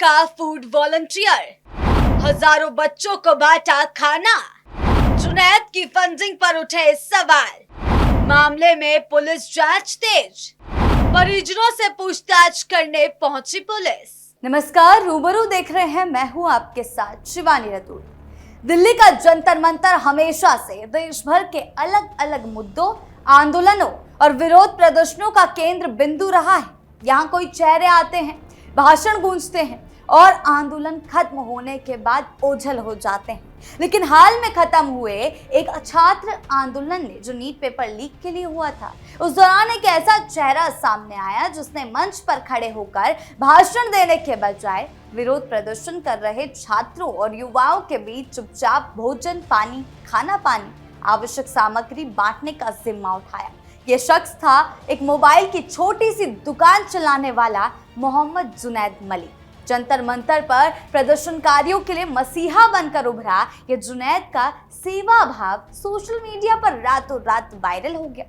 का food volunteer, हजारों बच्चों को बांटा खाना। जुनैद की फंडिंग पर उठे सवाल, मामले में पुलिस जांच तेज। परिजनों से पूछताछ करने पहुंची पुलिस। नमस्कार, रूबरू देख रहे हैं, मैं हूं आपके साथ शिवानी रतूर। दिल्ली का जंतर मंतर हमेशा से देश भर के अलग अलग मुद्दों, आंदोलनों और विरोध प्रदर्शनों का केंद्र बिंदु रहा है। यहाँ कोई चेहरे आते हैं, भाषण गूंजते हैं और आंदोलन खत्म होने के बाद ओझल हो जाते हैं। लेकिन हाल में खत्म हुए एक छात्र आंदोलन ने जो नीट पेपर लीक के लिए हुआ था, उस दौरान एक ऐसा चेहरा सामने आया जिसने मंच पर खड़े होकर भाषण देने के बजाय विरोध प्रदर्शन कर रहे छात्रों और युवाओं के बीच चुपचाप भोजन, पानी, खाना पानी, आवश्यक सामग्री बांटने का जिम्मा उठाया। ये शख्स था एक मोबाइल की छोटी सी दुकान चलाने वाला मोहम्मद जुनैद मलिक। जंतर मंतर पर प्रदर्शनकारियों के लिए मसीहा बनकर उभरा ये जुनैद का सेवा भाव सोशल मीडिया पर रातों रात वायरल हो गया।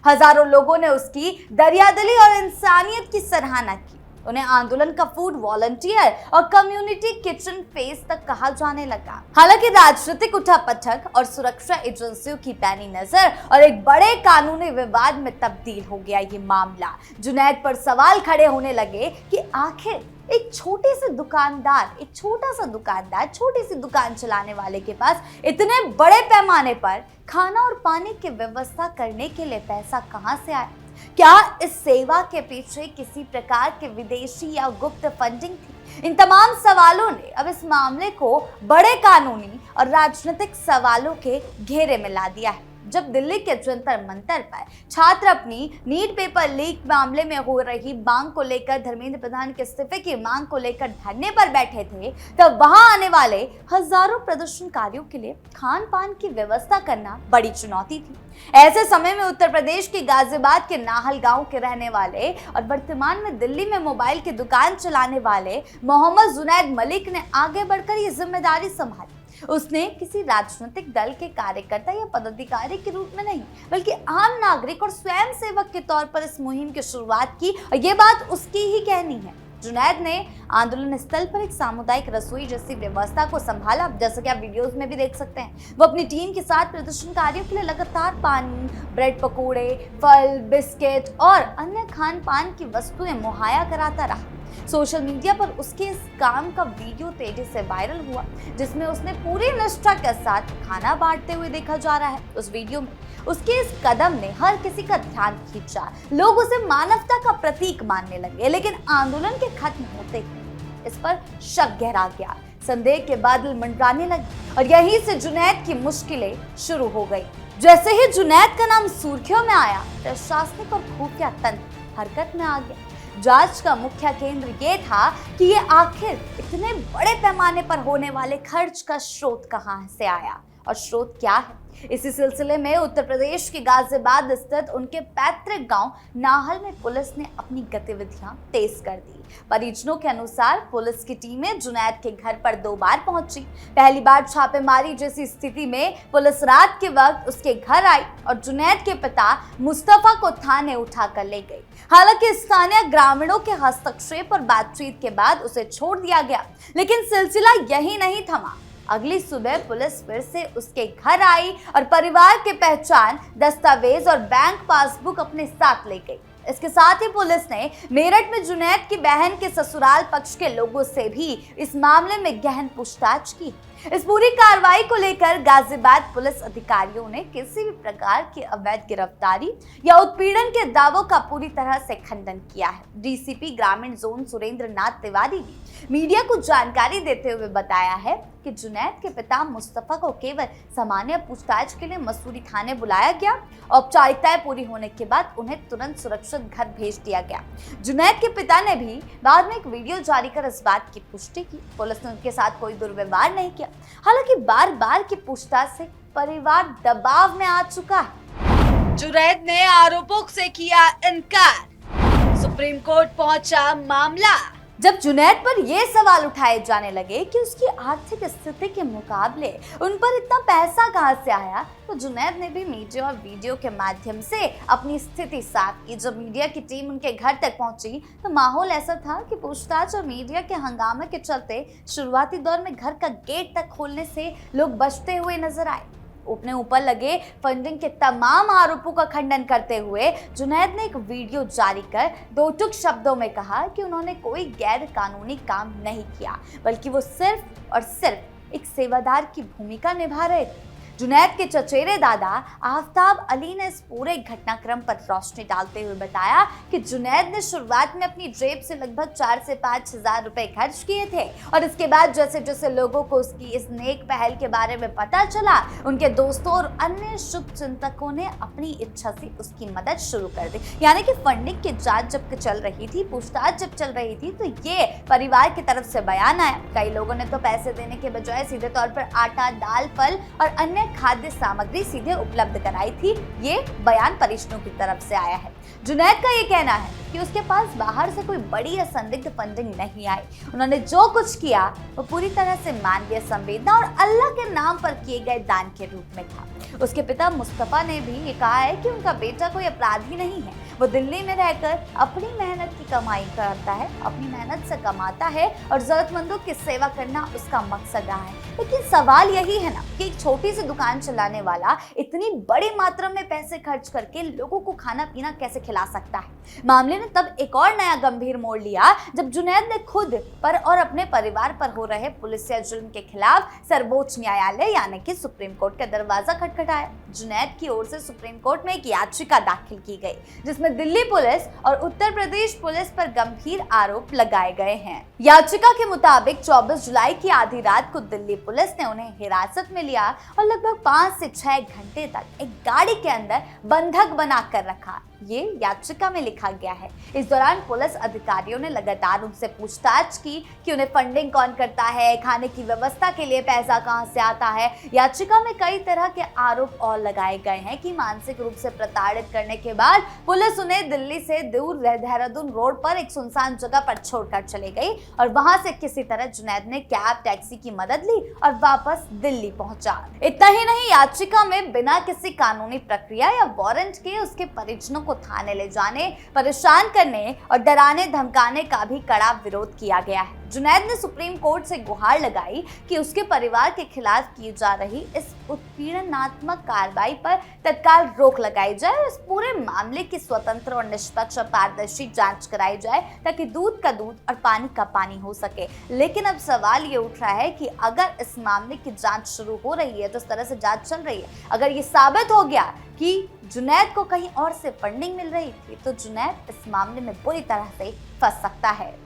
हजारों लोगों ने उसकी दरियादिली और इंसानियत की सराहना की। उन्हें आंदोलन का फूड वॉलंटियर और कम्युनिटी किचन फेस तक कहा जाने लगा। हालांकि राजनीतिक उठापटक और सुरक्षा एजेंसियों की पैनी नजर और एक बड़े कानूनी विवाद में तब्दील हो गया ये मामला। जुनैद पर सवाल खड़े होने लगे कि आखिर एक छोटे से दुकानदार, एक छोटा सा दुकानदार, छोटी सी दुकान चलाने वाले के पास इतने बड़े पैमाने पर खाना और पानी की व्यवस्था करने के लिए पैसा कहां से आया? क्या इस सेवा के पीछे किसी प्रकार के विदेशी या गुप्त फंडिंग थी? इन तमाम सवालों ने अब इस मामले को बड़े कानूनी और राजनीतिक सवालों के घेरे में ला दिया है। जब दिल्ली के जंतर मंतर पर छात्र अपनी नीट पेपर लीक मामले में हो रही मांग को लेकर धर्मेंद्र प्रधान के इस्तीफे की मांग को लेकर धरने पर बैठे थे, तब वहां आने वाले हजारों प्रदर्शनकारियों के लिए खान पान की व्यवस्था करना बड़ी चुनौती थी। ऐसे समय में उत्तर प्रदेश के गाजियाबाद के नाहल गांव के रहने वाले और वर्तमान में दिल्ली में मोबाइल की दुकान चलाने वाले मोहम्मद जुनैद मलिक ने आगे बढ़कर ये जिम्मेदारी संभाली। उसने किसी राजनीतिक दल के कार्यकर्ता या पदाधिकारी के रूप में नहीं, बल्कि आम नागरिक और स्वयं सेवक के तौर पर इस मुहिम की शुरुआत की और ये बात उसकी ही कहनी है। जुनैद ने आंदोलन स्थल पर एक सामुदायिक रसोई जैसी व्यवस्था को संभाला, जैसा कि आप वीडियोस में भी देख सकते हैं। वो अपनी टीम के साथ प्रदर्शनकारियों के लिए लगातार पानी, ब्रेड पकोड़े, फल, बिस्किट और अन्य खान पान की वस्तुएं मुहैया कराता रहा। सोशल मीडिया पर उसके इस काम का वीडियो तेजी से वायरल हुआ, जिसमें उसने पूरी निष्ठा के साथ खाना बांटते हुए देखा जा रहा है। उस वीडियो में उसके इस कदम ने हर किसी का ध्यान खींचा। लोग उसे मानवता का प्रतीक मानने लगे, लेकिन आंदोलन के खत्म होते ही इस पर शक गहरा गया, संदेह के बादल मंडराने लगे और यहीं से जुनैद की मुश्किलें शुरू हो गई। जैसे ही जुनैद का नाम सुर्खियों में आया, प्रशासनिक और खुफिया तंत्र हरकत में आ गया। जांच का मुख्य केंद्र ये था कि ये आखिर इतने बड़े पैमाने पर होने वाले खर्च का स्रोत कहां से आया और स्रोत क्या है। इसी सिलसिले में उत्तर प्रदेश के गाजियाबाद स्थित उनके पैतृक गांव नाहल में पुलिस ने अपनी गतिविधियां तेज कर दी। परिजनों के अनुसार पुलिस की टीमें जुनैद के घर पर 2 बार पहुंची। पहली बार छापेमारी जैसी स्थिति में पुलिस रात के वक्त उसके घर आई और जुनैद के पिता मुस्तफा को थाने उठाकर ले गई। हालांकि स्थानीय ग्रामीणों के हस्तक्षेप और बातचीत के बाद उसे छोड़ दिया गया, लेकिन सिलसिला यही नहीं थमा। अगली सुबह पुलिस फिर से उसके घर आई और परिवार के पहचान दस्तावेज और बैंक पासबुक अपने साथ ले गई। इसके साथ ही पुलिस ने मेरठ में जुनैद की बहन के ससुराल पक्ष के लोगों से भी इस मामले में गहन पूछताछ की। इस पूरी कार्रवाई को लेकर गाजियाबाद पुलिस अधिकारियों ने किसी भी प्रकार की अवैध गिरफ्तारी या उत्पीड़न के दावों का पूरी तरह से खंडन किया है। डीसीपी ग्रामीण जोन सुरेंद्र नाथ तिवारी ने मीडिया को जानकारी देते हुए बताया है कि जुनैद के पिता मुस्तफा को केवल सामान्य पूछताछ के लिए मसूरी थाने बुलाया गया। औपचारिकताएं पूरी होने के बाद उन्हें तुरंत सुरक्षित घर भेज दिया गया। जुनैद के पिता ने भी बाद में एक वीडियो जारी कर इस बात की पुष्टि की। पुलिस ने उनके साथ कोई दुर्व्यवहार नहीं किया। हालांकि बार बार की पूछताछ से परिवार दबाव में आ चुका है। जुनैद ने आरोपों से किया इनकार। सुप्रीम कोर्ट पहुंचा मामला। जब जुनैद पर ये सवाल उठाए जाने लगे कि उसकी आर्थिक स्थिति के मुकाबले उन पर इतना पैसा कहां से आया, तो जुनैद ने भी मीडिया और वीडियो के माध्यम से अपनी स्थिति साफ की। जब मीडिया की टीम उनके घर तक पहुंची तो माहौल ऐसा था कि पूछताछ और मीडिया के हंगामे के चलते शुरुआती दौर में घर का गेट तक खोलने से लोग बचते हुए नजर आए। अपने ऊपर लगे फंडिंग के तमाम आरोपों का खंडन करते हुए जुनैद ने एक वीडियो जारी कर दो टूक शब्दों में कहा कि उन्होंने कोई गैर कानूनी काम नहीं किया, बल्कि वो सिर्फ और सिर्फ एक सेवादार की भूमिका निभा रहे थे। जुनैद के चचेरे दादा आफ्ताब अली ने इस पूरे घटनाक्रम पर रोशनी डालते हुए बताया कि जुनैद ने शुरुआत में अपनी जेब से लगभग 4 से 5 हजार रुपए खर्च किए थे और इसके बाद जैसे जैसे लोगों को उसकी इस नेक पहल के बारे में पता चला, उनके दोस्तों और अन्य शुभ चिंतकों ने अपनी इच्छा से उसकी मदद शुरू कर दी। यानी कि फंडिंग की जांच जब चल रही थी, पूछताछ जब चल रही थी, तो ये परिवार की तरफ से बयान आया। कई लोगों ने तो पैसे देने के बजाय सीधे तौर पर आटा, दाल, फल और अन्य खाद्य सामग्री सीधे उपलब्ध कराई थी। ये बयान परिजनों की तरफ से आया है। जुनैद का ये कहना है कि उसके पास बाहर से कोई बड़ी या संदिग्ध फंडिंग नहीं आई। उन्होंने जो कुछ किया वो पूरी तरह से मानवीय संवेदना और अल्लाह के नाम पर किए गए दान के रूप में था। उसके पिता मुस्तफा ने भी ये कहा है कि उनका बेटा कोई अपराधी नहीं है। वो दिल्ली में रहकर अपनी मेहनत की कमाई करता है, अपनी मेहनत से कमाता है और जरूरतमंदों की सेवा करना उसका मकसद रहा है। लेकिन सवाल यही है ना कि एक छोटी सी दुकान चलाने वाला इतनी बड़ी मात्रा में पैसे खर्च करके लोगों को खाना पीना कैसे खिला सकता है। मामले ने तब एक और नया गंभीर मोड़ लिया जब जुनैद ने खुद पर और अपने परिवार पर हो रहे पुलिसिया जुल्म के खिलाफ सर्वोच्च न्यायालय यानी कि सुप्रीम कोर्ट का दरवाजा खटखटाया। जुनैद की ओर से सुप्रीम कोर्ट में एक याचिका दाखिल की गई जिसमें दिल्ली पुलिस और उत्तर प्रदेश पुलिस पर गंभीर आरोप लगाए गए हैं। याचिका के मुताबिक 24 जुलाई की आधी रात को दिल्ली पुलिस ने उन्हें हिरासत में लिया और लगभग 5 से 6 घंटे तक एक गाड़ी के अंदर बंधक बनाकर रखा। ये याचिका में लिखा गया है। इस दौरान पुलिस अधिकारियों ने लगातार उनसे पूछताछ की कि उन्हें फंडिंग कौन करता है, खाने की व्यवस्था के लिए पैसा कहां से आता है। याचिका में कई तरह के आरोप और लगाए गए हैं कि मानसिक रूप से प्रताड़ित करने के बाद पुलिस उन्हें दिल्ली से दूर देहरादून रोड पर एक सुनसान जगह पर छोड़कर चली गई और वहां से किसी तरह जुनैद ने कैब टैक्सी की मदद ली और वापस दिल्ली पहुंचा। इतना ही नहीं, याचिका में बिना किसी कानूनी प्रक्रिया या वारंट के उसके परिजनों को थाने ले जाने, परेशान करने और डराने धमकाने का भी कड़ा विरोध किया गया है। जुनैद ने सुप्रीम कोर्ट से गुहार लगाई कि उसके परिवार के खिलाफ की जा रही इस उत्पीड़नात्मक कार्रवाई पर तत्काल रोक लगाई जाए और इस पूरे मामले की स्वतंत्र और निष्पक्ष और पारदर्शी जांच कराई जाए ताकि दूध का दूध और पानी का पानी हो सके। लेकिन अब सवाल ये उठ रहा है कि अगर इस मामले की जांच शुरू हो रही है, तो इस तरह से जांच चल रही है, अगर ये साबित हो गया कि जुनैद को कहीं और से फंडिंग मिल रही थी, तो जुनैद इस मामले में बुरी तरह से फंस सकता है।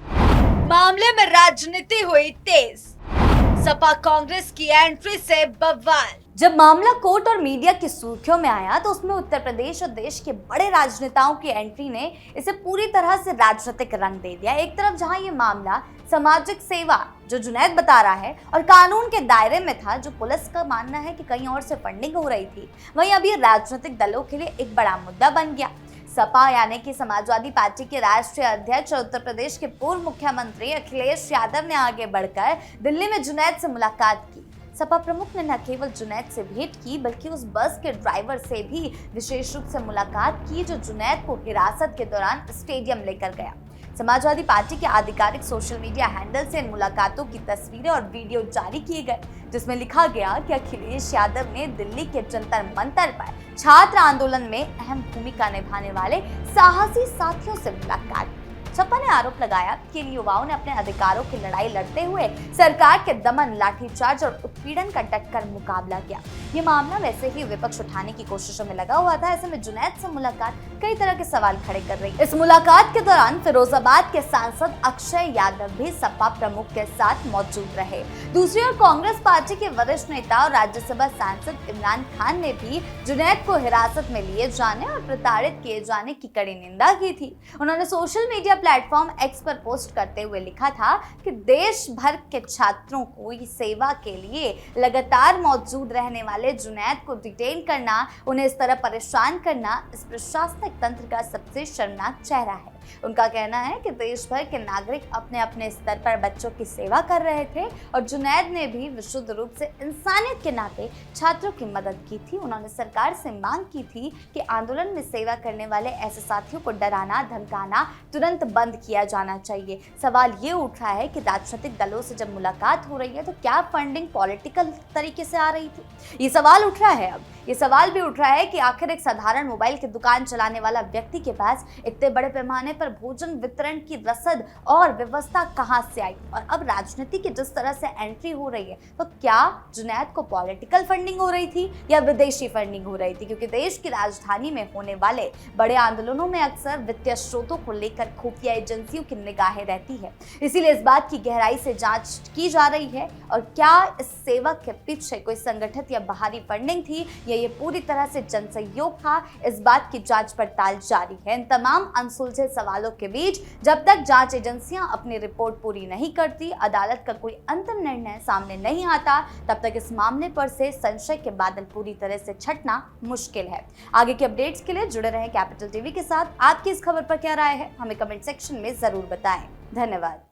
मामले में राजनीति हुई तेज, सपा कांग्रेस की एंट्री से बवाल। जब मामला कोर्ट और मीडिया की सुर्खियों में आया तो उसमें उत्तर प्रदेश और देश के बड़े राजनेताओं की एंट्री ने इसे पूरी तरह से राजनीतिक रंग दे दिया। एक तरफ जहां ये मामला सामाजिक सेवा जो जुनैद बता रहा है और कानून के दायरे में था, जो पुलिस का मानना है कि कहीं और से फंडिंग हो रही थी, वहीं अब ये राजनीतिक दलों के लिए एक बड़ा मुद्दा बन गया। सपा यानी कि समाजवादी पार्टी के राष्ट्रीय अध्यक्ष और उत्तर प्रदेश के पूर्व मुख्यमंत्री अखिलेश यादव ने आगे बढ़कर दिल्ली में जुनैद से मुलाकात की। सपा प्रमुख ने न केवल जुनैद से भेंट की, बल्कि उस बस के ड्राइवर से भी विशेष रूप से मुलाकात की जो जुनैद को हिरासत के दौरान स्टेडियम लेकर गया। समाजवादी पार्टी के आधिकारिक सोशल मीडिया हैंडल से इन मुलाकातों की तस्वीरें और वीडियो जारी किए गए, जिसमें लिखा गया कि अखिलेश यादव ने दिल्ली के जंतर मंतर पर छात्र आंदोलन में अहम भूमिका निभाने वाले साहसी साथियों से मुलाकात की। सपा ने आरोप लगाया कि इन युवाओं ने अपने अधिकारों की लड़ाई लड़ते हुए सरकार के दमन, लाठीचार्ज और उत्पीड़न का डटकर मुकाबला किया। ये मामला वैसे ही विपक्ष उठाने की कोशिशों में लगा हुआ था। ऐसे में जुनैद से मुलाकात कई तरह के सवाल खड़े कर रही। इस मुलाकात के दौरान फिरोजाबाद के सांसद अक्षय यादव भी सपा प्रमुख के साथ मौजूद रहे। दूसरी ओर कांग्रेस पार्टी के वरिष्ठ नेता और राज्यसभा सांसद इमरान खान ने भी जुनैद को हिरासत में लिए जाने और प्रताड़ित किए जाने की कड़ी निंदा की थी। उन्होंने सोशल मीडिया प्लेटफॉर्म एक्स पर पोस्ट करते हुए लिखा था कि देश भर के छात्रों की सेवा के लिए लगातार मौजूद रहने वाले जुनैद को डिटेन करना, उन्हें इस तरह परेशान करना इस प्रशासनिक तंत्र का सबसे शर्मनाक चेहरा है। उनका कहना है कि देश भर के नागरिक अपने अपने स्तर पर बच्चों की सेवा कर रहे थे और जुनैद ने भी विशुद्ध रूप से इंसानियत के नाते छात्रों की मदद की थी। उन्होंने सरकार से मांग की थी कि आंदोलन में सेवा करने वाले ऐसे साथियों को डराना धमकाना तुरंत बंद किया जाना चाहिए। सवाल ये उठ रहा है कि राजनीतिक दलों से जब मुलाकात हो रही है तो क्या फंडिंग पॉलिटिकल तरीके से आ रही थी? ये सवाल उठ रहा है। अब ये सवाल भी उठ रहा है कि आखिर एक साधारण मोबाइल की दुकान चलाने वाला व्यक्ति के पास इतने बड़े पैमाने पर भोजन वितरण की रसद और व्यवस्था कहां से आई? और अब राजनीति की जिस तरह से एंट्री हो रही है तो क्या जुनैद को पॉलिटिकल फंडिंग हो रही थी या विदेशी फंडिंग हो रही थी? क्योंकि देश की राजधानी में होने वाले बड़े आंदोलनों में अक्सर वित्तीय स्रोतों को लेकर खुफिया एजेंसियों की निगाहें रहती है। इसीलिए इस बात की गहराई से जांच की जा रही है और क्या इस सेवक के पीछे कोई संगठित या बाहरी फंडिंग थी या ये पूरी तरह से जनसहयोग था, इस बात की जांच पड़ताल जारी है। इन तमाम अनसुलझे सवालों के बीच जब तक जांच एजेंसियां अपनी रिपोर्ट पूरी नहीं करती, अदालत का कोई अंतिम निर्णय सामने नहीं आता, तब तक इस मामले पर से संशय के बादल पूरी तरह से छटना मुश्किल है। आगे के अपडेट्स के लिए जुड़े रहें कैपिटल टीवी के साथ। आपकी इस खबर पर क्या राय है, हमें कमेंट सेक्शन में जरूर बताएं। धन्यवाद।